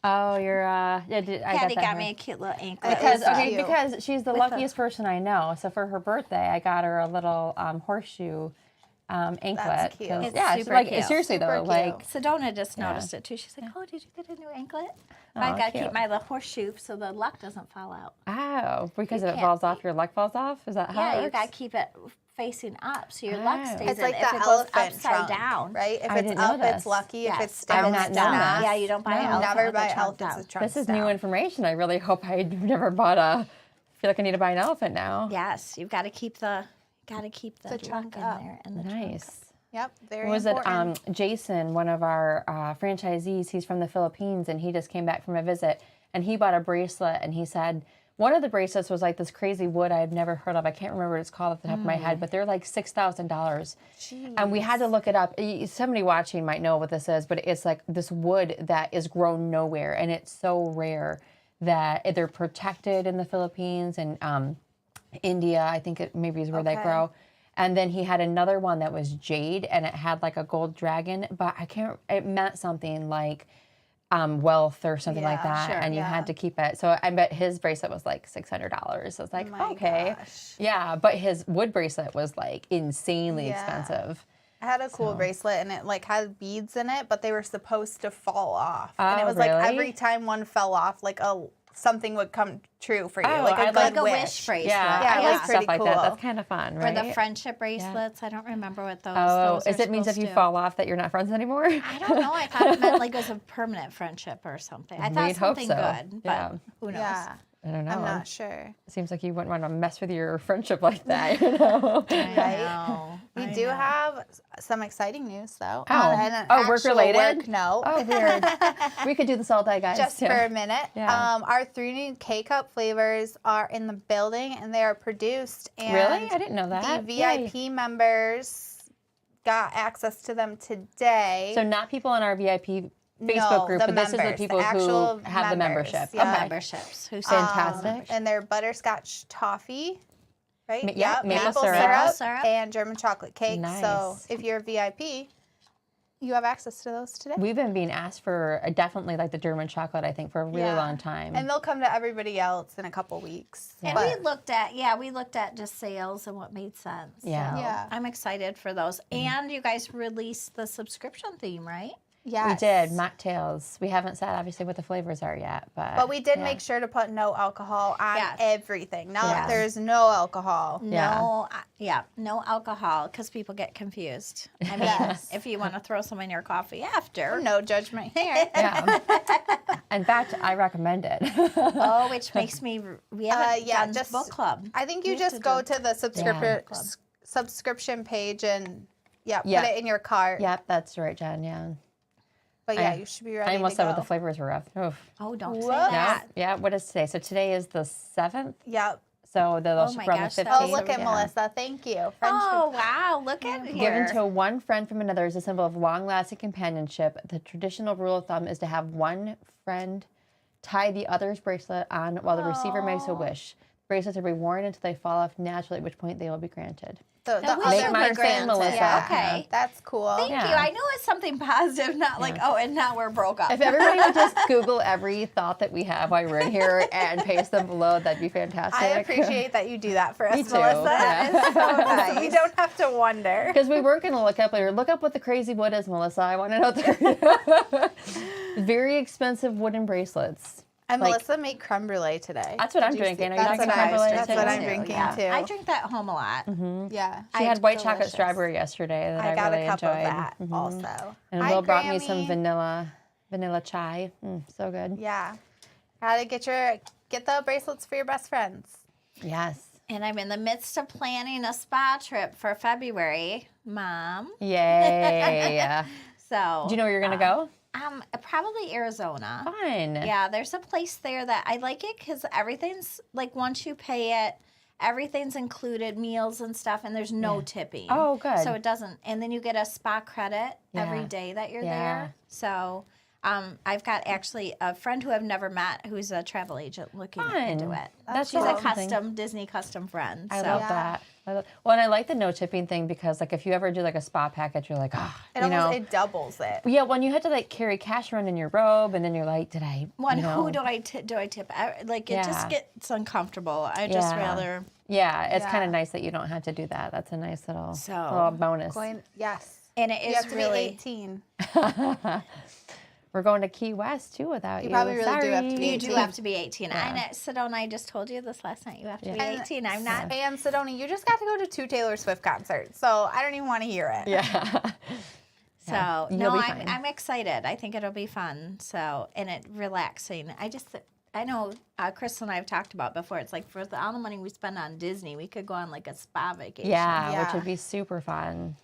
Oh, you're I Patty got that got here. me a cute little anklet. Because so okay, cute. because she's the luckiest person I know. So for her birthday, I got her a little horseshoe anklet. That's cute. 'Cause- It's yeah, super like cute. seriously Super though, like cute. Sedona just noticed it too. She's like, "Oh, did you get a new anklet?" I gotta cute. keep my little horseshoe so the luck doesn't fall out. oh, because if it can't falls off, your luck falls off. Is that how it Yeah, works? you gotta keep it facing up so your luck Oh. stays It's in. like If the it goes elephant upside trunk, down, right? If I it's didn't know up, it's this. lucky. If Yes. it's down, I've not it's known down. this. Yeah, you don't buy an No, elephant never with buy the trunk elephants down. with trunks This is down. new information. I really hope I never bought a. I feel like I need to buy an elephant now. Yes, you've got to keep the trunk luck in up. there and the trunk. Nice. Yep, very Was important. it Jason, one of our franchisees? He's from the Philippines, and he just came back from a visit, and he bought a bracelet, and he said one of the bracelets was like this crazy wood I had never heard of. I can't remember what it's called off the top of my head, but they're like $6,000. And we had to look it up. Somebody watching might know what this is, but it's like this wood that is grown nowhere, and it's so rare that they're protected in the Philippines and India. I think it maybe is where they Okay. grow. And then he had another one that was jade, and it had like a gold dragon, but I can't. It meant something like wealth or something like Yeah, that, sure, and you yeah. had to keep it. So I bet his bracelet was like $600. I was like, my okay, gosh. yeah, but his wood bracelet was like insanely Yeah. expensive. I had a cool bracelet and it like had beads in it, but they were supposed to fall off. And it was like really? every time one fell off, like something would come true for you. Oh, like a I good Like a wish. wish bracelet. Yeah, Yeah, I it like was stuff pretty like that. cool. That's kind of fun, Or right? the friendship bracelets. I don't remember what those. Oh, those is are it means if supposed you to- fall off that you're not friends anymore? I don't know. I thought it meant like it was a permanent friendship or something. I thought We'd hope something so. good, but Yeah. who knows? Yeah, I don't know. I'm not sure. It seems like you wouldn't want to mess with your friendship like that, you know? I Right? know. We I do know. have some exciting news though. Oh. On an Oh, work actual related? Work note. Oh, weird. We could do this all day, guys. Just too. for a minute. Yeah. Our 3 new K-Cup flavors are in the building and they are produced. And Really? I didn't know that. The Yay. VIP members got access to them today. So not people in our VIP Facebook No, group, the but this is the members, the people who actual have the members, membership. yeah. Okay. Memberships. Who Fantastic. And they're butterscotch toffee, right? Yeah, Yep, maple maple syrup. syrup, Maple syrup. and German chocolate cake. So Nice. if you're a VIP, you have access to those today. We've been being asked for definitely like the German chocolate, I think, for a really Yeah. long time. And they'll come to everybody else in a couple weeks. And But- we looked at just sales and what made sense. Yeah. So Yeah. I'm excited for those. And you guys released the subscription theme, right? yes. we did mocktails. We haven't said obviously what the flavors are yet, but But we did yeah. make sure to put no alcohol on Yes. everything. Now Yeah. there's no alcohol. Yeah. No alcohol because people get confused. I mean, Yes. if you want to throw some in your coffee after. No judgment here. Yeah. In fact, I recommend it. Oh, which makes me, we haven't yeah, done just- book club. I think you We have just to go do to the club. subscription page and Yeah. put it in your cart. Yep, that's right, Jen. Yeah. But yeah, I- you should be ready I almost to said go. what the flavors were of. Oof. Oh, don't say Whoa. No? that. Yeah, what is today? So today is the 7th. Yep. So they'll Oh my run gosh, the that's 15th. Oh, look at Yeah. Melissa. Thank you. Friendship. Oh, wow. Look at here. Given to one friend from another is a symbol of long-lasting companionship. The traditional rule of thumb is to have one friend tie the other's bracelet on while the receiver makes a wish. Bracelets are to be worn until they fall off naturally, at which point they will be granted. The Now, we other should Mark be and Melissa. Yeah. Okay. That's cool. Thank Yeah. you. I knew it's something positive, not like, oh, and now we're broke up. If everybody would just Google every thought that we have while we're in here and paste them below, that'd be fantastic. I appreciate that you do that for us, Me too. Melissa. Yeah. That is so nice. We don't have to wonder. Because we were going to look up later. Look up what the crazy wood is, Melissa. I want to know the very expensive wooden bracelets. And Like- Melissa made creme brulee today. That's what I'm Did you see- drinking. Are you That's drinking what creme I- brulee That's too? what I'm too, drinking yeah. too. I drink that home a lot. Yeah. She had white chocolate delicious. strawberry yesterday that I, I got really a cup enjoyed. of that also. And Hi, Will brought me some Grammy. vanilla chai. So good. Yeah. Gotta get the bracelets for your best friends. Yes. And I'm in the midst of planning a spa trip for February, Mom. Yay. So, Do you know where you're going to go? probably Arizona. Fun. Yeah, there's a place there that I like it because everything's like once you pay it, everything's included, meals and stuff, and there's no tipping. Oh, good. So it doesn't, and then you get a spa credit every Yeah. day that you're Yeah. there. So I've got actually a friend who I've never met who's a travel agent looking Fun. into it. That's She's a awesome. custom Disney custom friend. I so. love that. Well, and I like the no tipping thing because, like, if you ever do like a spa package, you're like, It doubles it. yeah. When you had to like carry cash around in your robe, and then you're like, did I? One, you know? who do I tip? Like, it Yeah. just gets uncomfortable. I just Yeah. rather. Yeah, it's Yeah. kind of nice that you don't have to do that. That's a nice little So, bonus. Yes. And it You is have to really. be 18. We're going to Key West too without you. You probably really do have to be You 18. do have to be 18. Sedona, I just told you this last night. You have to be And- 18. I'm not. And Sedona, you just got to go to 2 Taylor Swift concerts, so I don't even want to hear it. Yeah. So, You'll no, be I'm, fine. I'm excited. I think it'll be fun. So, and it relaxing. I know Chris and I have talked about before. It's like for all the money we spend on Disney, we could go on like a spa vacation. Yeah, Yeah. which would be super fun.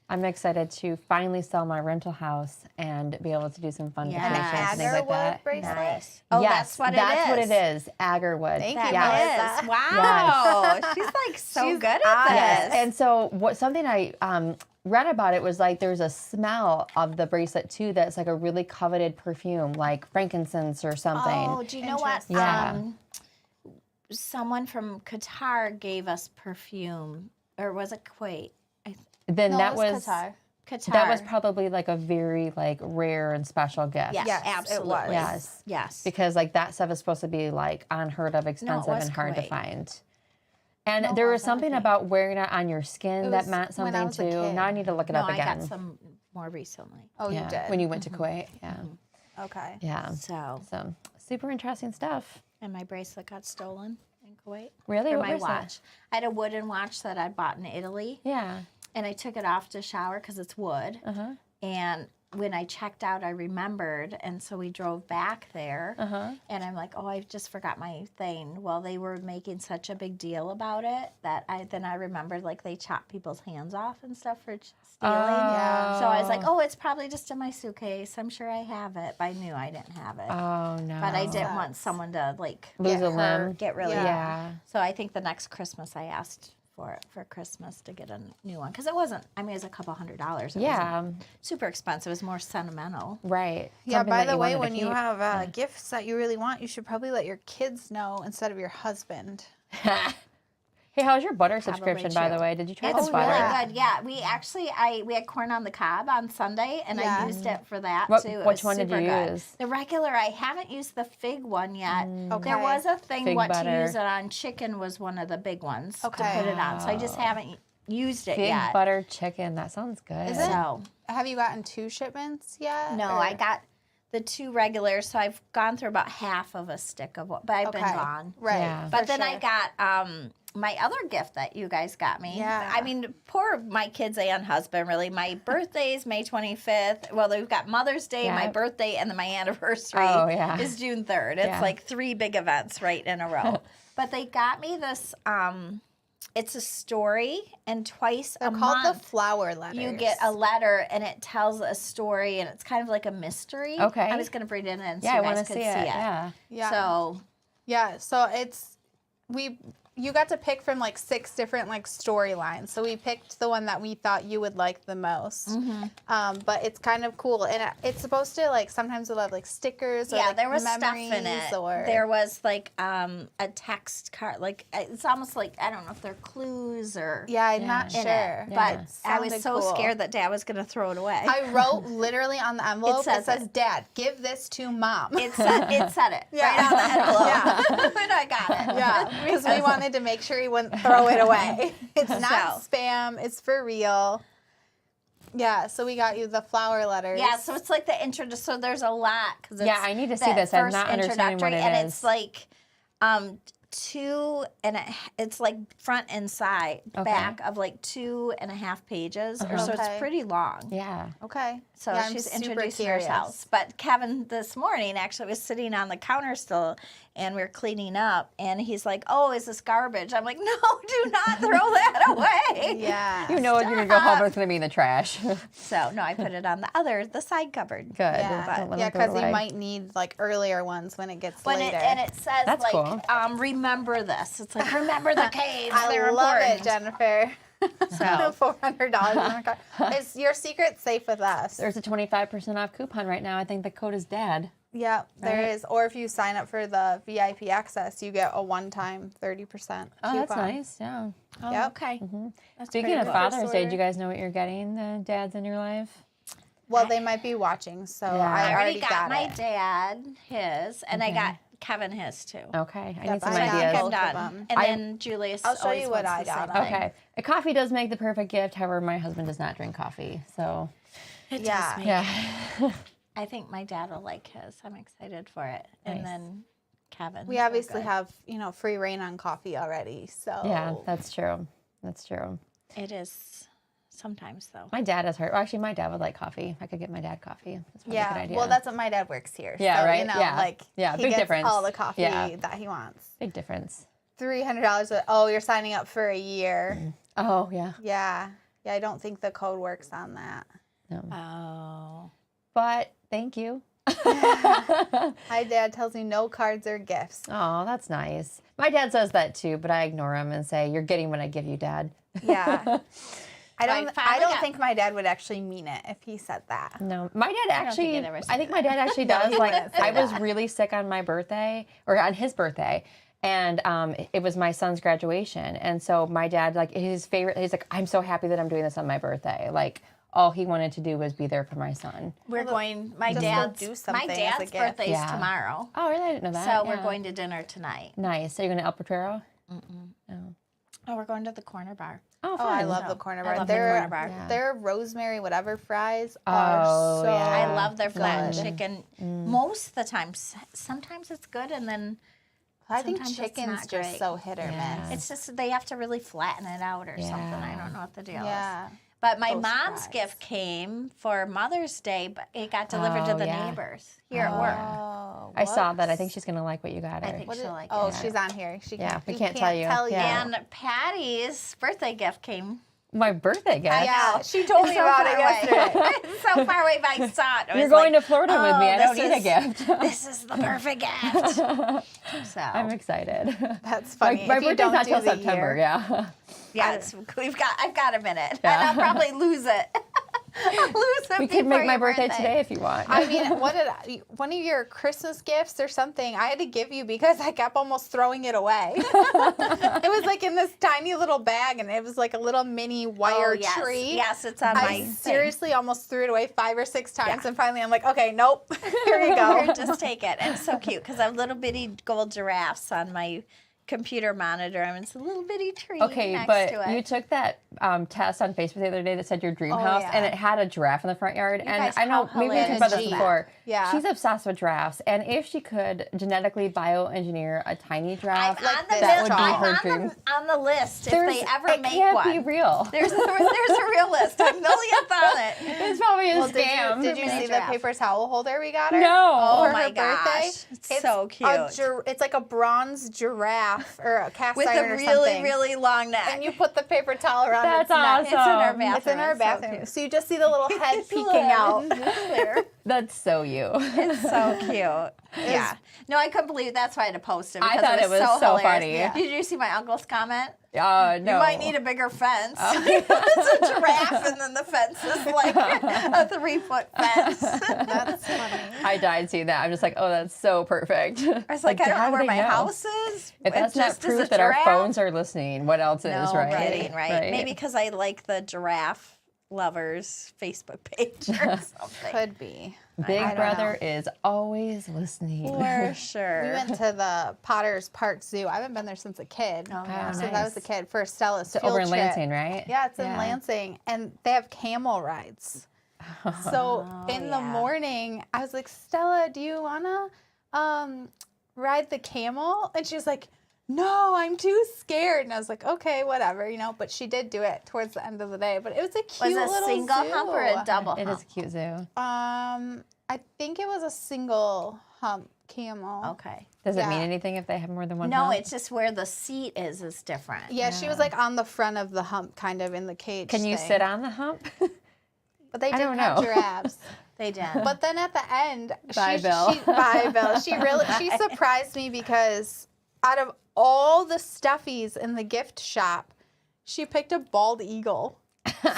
I'm excited to finally sell my rental house and be able to do some fun Yes. vacations and things like Agarwood that. bracelet. Nice. Oh, Yes, that's what it is. Agarwood. Thank That you, Yes. is. Melissa. Wow. She's like so She's good at this. Yes. And so something I read about it was like there's a smell of the bracelet too that's like a really coveted perfume, like frankincense or something. Oh, do you know what? Interesting. Yeah. Someone from Qatar gave us perfume, or was it Kuwait? Then No, that it was Qatar. Qatar. that was probably like a very like rare and special gift. Yes, Yes, it absolutely. was. Yes. Yes. Because like that stuff is supposed to be like unheard of, expensive, was and hard to Kuwait. find. And No, there it was wasn't, I something think. about wearing it on your skin It that was meant when I something was a too. kid. Now I need to look it No, up I again. got some more recently. Oh, yeah, you did? when you went to Kuwait. Yeah, Okay. yeah. So, So super interesting stuff. and my bracelet got stolen in Kuwait. Really? Or What my bracelet? watch. I had a wooden watch that I bought in Italy, Yeah. and I took it off to shower because it's wood. Uh-huh. And when I checked out, I remembered, and so we drove back there. Uh-huh. And I'm like, oh, I just forgot my thing. Well, they were making such a big deal about it that I remembered like they chop people's hands off and stuff for stealing. Yeah. So I was like, oh, it's probably just in my suitcase. I'm sure I have it. But I knew I didn't have it. Oh no. but I didn't want Sucks. someone to like lose Get a hurt. limb. get really. Yeah. So I think the next Christmas I asked for it for Christmas to get a new one because it wasn't. I mean, it was a couple $100. It wasn't Yeah. super expensive. It was more sentimental. Right. Yeah, Something by that the you way, wanted to when you keep. have gifts that you really want, you should probably let your kids know instead of your husband. Hey, how's your butter subscription, by true. the way? Did you try It's the really butter? yeah. good. Yeah, we actually we had corn on the cob on Sunday, and Yeah. I used it for that What- too. It which was one did super you good. use? The regular. I haven't used the fig one yet. Okay. There was a thing Fig what butter. to use it on. Chicken was one of the big ones to Okay. put it on. So I just haven't used it Fig yet. butter chicken. That sounds good. Is it? So Have you gotten 2 shipments yet? no, or- I got the 2 regulars. So I've gone through about half of a stick of what, but I've been Okay. gone. Right. Yeah. But for then I sure. got my other gift that you guys got me. Yeah. I mean, poor my kids and husband, really. My birthday is May 25th. Well, we've got Mother's Day, my Yeah. birthday, and then my anniversary Oh, yeah. is June 3rd. It's Yeah. like 3 big events right in a row. But they got me this, it's a story, and twice They're a called month the flower letters. you get a letter, and it tells a story, and it's kind of like a mystery. Okay. I was going to bring it in so Yeah, I you want guys to could see it. Yeah. Yeah. So Yeah, so it's we you got to pick from like 6 different like storylines. So we picked the one that we thought you would like the most. But it's kind of cool, and it's supposed to like sometimes it'll have like stickers. Or, Yeah, like, there was stuff memories in it. Or There was like a text card, like it's almost like I don't know if they're clues or yeah, I'm not in sure. it, Yeah. but I Sounded was so cool. scared that Dad was gonna throw it away. I wrote literally on the envelope. It says says, it. "Dad, give this to Mom." It said it Yeah. right on the envelope. Yeah. And I got it. Yeah, because we wanted to make sure he wouldn't throw it away. It's not So. spam. It's for real. Yeah, so we got you the flower letters. Yeah, so it's like the intro. So there's a lot. Cause Yeah, I need to see that this. I'm first not understanding what introductory, it and is. it's like 2 and it's like front and side, Okay. back of like 2.5 pages, or so Okay. it's pretty long. Yeah. Okay. So yeah, I'm she's super introducing curious. herself. But Kevin this morning actually was sitting on the counter still, and we are cleaning up, and he's like, "Oh, is this garbage?" I'm like, "No, do not throw that away." Yeah. You know when you're going to go home, it's going to be in the trash. Good. So no, I put it on the side cupboard. Yeah, Don't let yeah, them throw it because you away. might need like earlier ones when it gets When later. it says That's like, cool. remember this. It's like remember the caves. I They're love important. it, Jennifer. So $400 on a card. Is your secret safe with us? There's a 25% off coupon right now. I think the code is DAD. Yeah, there Right. is. Or if you sign up for the VIP access, you get a one-time 30% coupon. Oh, that's nice. Yeah. oh, Yep. okay. That's Speaking pretty of cool. Father's Day, order. do you guys know what you're getting, the dads in your life? Well, they might be watching, so Yeah. I I already got my it. dad his, and I got Kevin his too. Okay. I Yep, need some I got ideas. both I'm of done. them. And I- then Julius. I'll show always you what wants I the got same on thing. Okay. A coffee does make the perfect gift. However, my husband does not drink coffee. So, It Yeah. does make yeah. I think my dad will like his. I'm excited for it. And Nice. then Kevin. We so obviously good. have, free reign on coffee already, so. Yeah, that's true. That's true. It is sometimes though. My dad is hurt. Well, actually, my dad would like coffee. I could get my dad coffee. That's probably a good Yeah, idea. well, that's what my dad works here. Yeah, so, right? Yeah. Yeah, he big gets difference. all the coffee Yeah. that he wants. big difference. $300. Oh, you're signing up for a year. Oh, yeah. Yeah. Yeah, I don't think the code works on that. No. Oh. But thank you. My dad tells me no cards or gifts. Oh, that's nice. My dad says that too, but I ignore him and say, "You're getting what I give you, Dad." Yeah. I finally don't got- think my dad would actually mean it if he said that. No, my dad don't think actually. he'd ever I say think my dad actually does. he Like, wouldn't say I was that. really sick on my birthday, or on his birthday, and it was my son's graduation, and so my dad, like, his favorite. He's like, "I'm so happy that I'm doing this on my birthday." Like, all he wanted to do was be there for my son. We're going. My just go dad's do my something as a dad's gift. birthday's Yeah. tomorrow, Oh, really? I didn't know that. so we're Yeah. going to dinner tonight. Nice. So you're going to El Potrero? Oh, we're going to the corner bar. Oh, Oh, fun. I love So, the corner I bar. love the Their corner bar. Yeah. their rosemary whatever fries Oh, are so yeah. I love their flat good. chicken. Most of the time, sometimes it's good, and then I think sometimes it's chicken's not just great. so hit or Yeah. miss. it's just they have to really flatten it out or something. I Yeah. don't know what the deal Yeah. is. But my Those mom's fries. gift came for Mother's Day, but it got delivered to Oh, the yeah. neighbors here at work. Oh, I saw that. I whoops. think she's going to like what you got her. I think What she'll is- like oh, it. she's on here. She Yeah, can't, we you can't tell you. Yeah. And Patty's birthday gift came. My birthday gift. Yeah, she told me so about it far away. yesterday. It's so far away, but I saw it. I You're was going like, to Florida with me. I don't this need a is- gift. This is the perfect gift. So I'm excited. That's My, funny. my If you birthday's don't not do till the September. year. Yeah. yeah, I've got a minute, Yeah. and I'll probably lose it. I'll lose it. We could before make my your birthday today if you want. I mean, one of your Christmas gifts or something I had to give you because I kept almost throwing it away. It was like in this tiny little bag, and it was like a little mini wire yes. tree. Yes, it's on my I thing. seriously almost threw it away 5 or 6 times, Yeah. and finally I'm like, okay, nope, here you go. Here, just take it. And it's so cute because I have little bitty gold giraffes on my computer monitor, and it's a little bitty tree Okay, next but to it. you took that test on Facebook the other day that said your dream Oh, house, yeah. and it had a giraffe in the front yard. And guys, I know how maybe we talked hilarious about this is that? before. Yeah. She's obsessed with giraffes, and if she could genetically bioengineer a tiny I'm giraffe, on the that list. would be I'm her on dream. on the list if There's- they ever it make can't one. be real. There's a real list. I'm millionth on it. It's probably been Well, scammed. did you see the Giraffe. paper towel holder we got her? No. Oh For my her birthday? gosh. It's so cute. It's like a bronze giraffe or a cast With iron a or really, something. really long neck. And you put the paper towel around That's its neck. awesome. It's in our bathroom. It's in our so bathroom. cute. So you just see the little head peeking out. That's so you. It's so cute. Yeah. No, I couldn't believe that's why I had to post it. I because thought it was so hilarious. funny. Yeah. Did you see my uncle's comment? No. You might need a bigger fence. It's a giraffe, and then the fence is like a 3-foot fence. That's funny. I died seeing that. I'm just like, oh, that's so perfect. I was like, I don't how know do where they my know? house is. If that's It not just is a proof that our giraffe. phones are listening, what else is, No right? kidding, right? Maybe because I like the giraffe lovers Facebook page or something. Could be. Big I don't Brother is always listening. For sure. We went to the Potter's Park Zoo. I haven't been there since a kid. Oh, yeah. Since I nice. was a kid for Stella's So field over in trip. Lansing, right? Yeah, it's in Lansing, and they have camel rides. So in the yeah. morning, I was like, Stella, do you wanna ride the camel? And she was like, no, I'm too scared. And I was like, okay, whatever, But she did do it towards the end of the day. But it was a cute Was it a little single zoo. hump or a double It hump? is a cute zoo. I think it was a single hump camel. Okay. Does it mean Yeah. anything if they have more than one No, hump? it's just where the seat is different. Yeah, she was like on the front of the hump, kind of in the cage. Can you thing. sit on the hump? But they I didn't don't have know. giraffes. They did. But then at the end, Bye, Bill. Bye, Bill. She surprised me because out of all the stuffies in the gift shop, she picked a bald eagle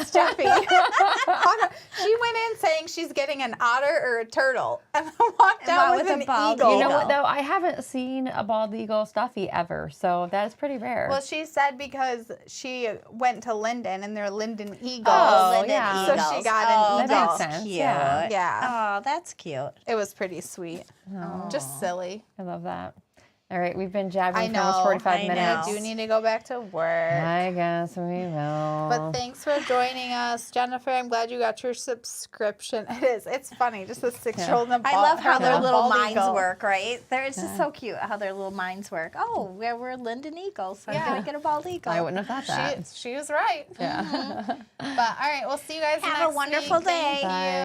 stuffy. She went in saying she's getting an otter or a turtle, and I walked out with with a an bald eagle. You know eagle. what, though? I haven't seen a bald eagle stuffy ever, so that's pretty rare. Well, she said because she went to Linden and they're Linden eagles. Oh, Oh, Linden yeah. So Eagles. she got an Oh, eagle. that's That makes sense, cute. yeah. Yeah. Oh, that's cute. It was pretty sweet. Just silly. I love that. All right, we've been jabbering I for almost know. 45 I minutes. I do need to go back to work. I guess we will. But thanks for joining us, Jennifer. I'm glad you got your subscription. It is. It's funny. Just a 6-year-old and a I love how their bald little minds eagle. work, right? It's just so cute how their little minds work. Oh, we're Linden Eagles, so I'm Yeah. going to get a bald eagle. I wouldn't have thought that. She was right. Yeah. But all right, we'll see you guys Have next a wonderful week. Thank day. Bye. you.